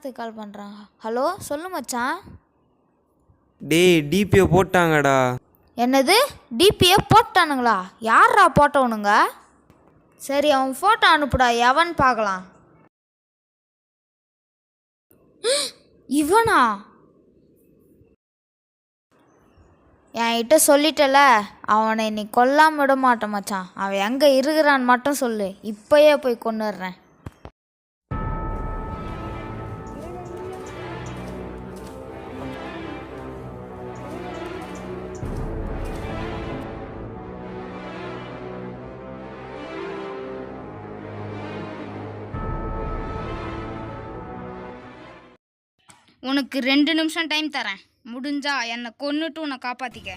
யார்த்துக்கு கால் பண்ணுறாங்க? ஹலோ சொல்லு மச்சான். டேய் டிபியை போட்டாங்கடா. என்னது டிபியை போட்டானுங்களா? யாரா போட்டவனுங்க? சரி அவன் ஃபோட்டோ அனுப்புடா, எவன் பார்க்கலாம். இவனா? என்கிட்ட சொல்லிட்டல, அவனை இன்னைக்கு கொல்லாம விட மாட்டேன் மச்சான். அவன் எங்கே இருக்கிறான்னு மட்டும் சொல்லு, இப்போயே போய் கொண்டுடுறேன். உனக்கு 2 நிமிஷம் டைம் தரேன். முடிஞ்சா என்னை கொன்னுட்டு உன்னை காப்பாத்திக்க.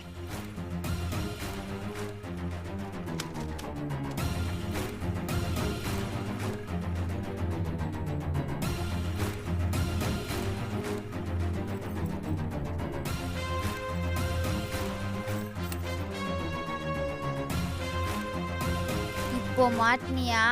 இப்போ மாட்டினியா?